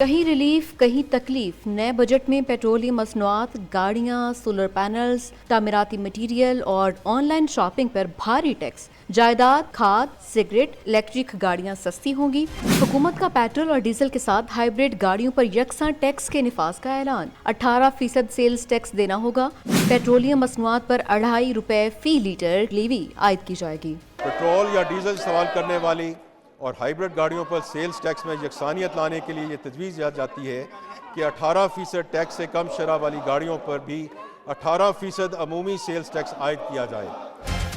کہیں ریلیف کہیں تکلیف، نئے بجٹ میں پیٹرولیم مصنوعات، گاڑیاں، سولر پینلز، تعمیراتی مٹیریل اور آن لائن شاپنگ پر بھاری ٹیکس۔ جائیداد، کھاد، سگریٹ، الیکٹرک گاڑیاں سستی ہوں گی۔ حکومت کا پیٹرول اور ڈیزل کے ساتھ ہائیبریڈ گاڑیوں پر یکساں ٹیکس کے نفاذ کا اعلان۔ 18% سیلز ٹیکس دینا ہوگا۔ پیٹرولیم مصنوعات پر ₹2.5 فی لیٹر لیوی عائد کی جائے گی۔ پیٹرول یا ڈیزل استعمال کرنے والی اور ہائیبرڈ گاڑیوں پر سیلز ٹیکس میں یکسانیت لانے کے لیے یہ تجویز دی جاتی ہے کہ 18% ٹیکس سے کم شرح والی گاڑیوں پر بھی 18% عمومی سیلز ٹیکس عائد کیا جائے۔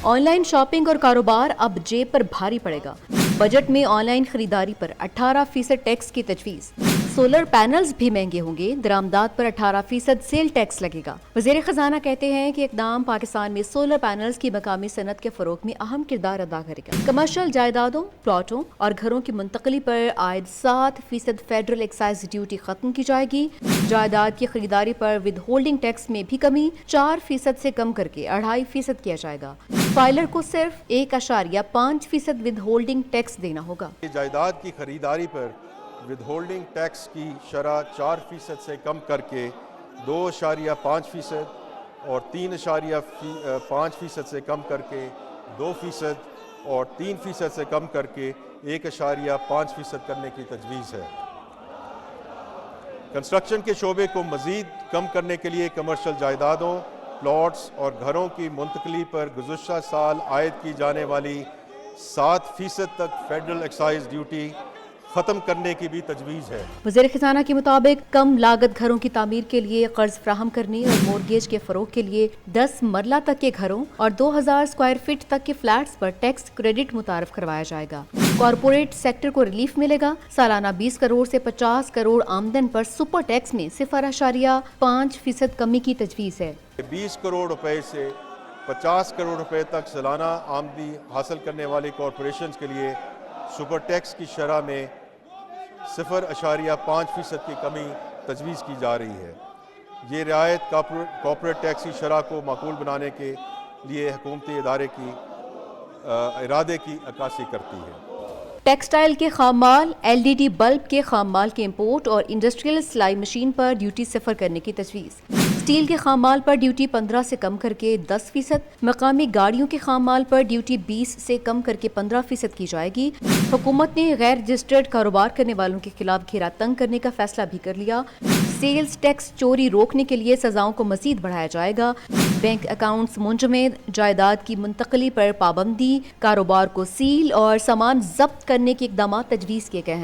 آن لائن شاپنگ اور کاروبار اب جیب پر بھاری پڑے گا۔ بجٹ میں آن لائن خریداری پر 18% ٹیکس کی تجویز۔ سولر پینلز بھی مہنگے ہوں گے، درآمدات پر 18% سیل ٹیکس لگے گا۔ وزیر خزانہ کہتے ہیں کہ اقدام پاکستان میں سولر پینلز کی مقامی صنعت کے فروغ میں اہم کردار ادا کرے گا۔ کمرشل جائیدادوں، پلاٹوں اور گھروں کی منتقلی پر عائد 7% فیڈرل ایکسائز ڈیوٹی ختم کی جائے گی۔ جائیداد کی خریداری پر ود ہولڈنگ ٹیکس میں بھی کمی 4% سے کم کر کے 2.5% کیا جائے گا۔ فائلر کو صرف 1.5% ود ہولڈنگ ٹیکس دینا ہوگا۔ جائیداد کی خریداری پر ود ہولڈنگ ٹیکس کی شرح 4% سے کم کر کے 2.5% اور 3.5% سے کم کر کے 2% اور 3% سے کم کر کے 1.5% کرنے کی تجویز ہے۔ کنسٹرکشن کے شعبے کو مزید کم کرنے کے لیے کمرشل جائیدادوں، پلاٹس اور گھروں کی منتقلی پر گزشتہ سال عائد کی جانے والی 7% تک فیڈرل ایکسائز ڈیوٹی ختم کرنے کی بھی تجویز ہے۔ وزیر خزانہ کے مطابق کم لاگت گھروں کی تعمیر کے لیے قرض فراہم کرنے اور مورگیج کے فروغ کے لیے 10 مرلہ تک کے گھروں اور 2000 اسکوائر فٹ تک کے فلیٹس پر ٹیکس کریڈٹ متعارف کروایا جائے گا۔ کارپوریٹ سیکٹر کو ریلیف ملے گا۔ سالانہ 20 کروڑ سے 50 کروڑ آمدن پر سپر ٹیکس میں 0.5% کمی کی تجویز ہے۔ 20 کروڑ روپے سے 50 کروڑ روپے تک سالانہ آمدنی حاصل کرنے والی کارپوریشنز کے لیے سپر ٹیکس کی شرح میں 0.5% کی کمی تجویز کی جا رہی ہے۔ یہ رعایت کارپوریٹ ٹیکس کی شرح کو معقول بنانے کے لیے حکومتی ارادے کی عکاسی کرتی ہے۔ ٹیکسٹائل کے خام مال، LED بلب کے خام مال کے امپورٹ اور انڈسٹریل سلائی مشین پر ڈیوٹی صفر کرنے کی تجویز۔ اسٹیل کے خام مال پر ڈیوٹی 15 سے کم کر کے 10%، مقامی گاڑیوں کے خام مال پر ڈیوٹی 20 سے کم کر کے 15% کی جائے گی۔ حکومت نے غیر رجسٹرڈ کاروبار کرنے والوں کے خلاف گھیرا تنگ کرنے کا فیصلہ بھی کر لیا۔ سیلز ٹیکس چوری روکنے کے لیے سزاؤں کو مزید بڑھایا جائے گا۔ بینک اکاؤنٹس منجمد، جائیداد کی منتقلی پر پابندی، کاروبار کو سیل اور سامان ضبط کرنے کے اقدامات تجویز کیے گئے ہیں۔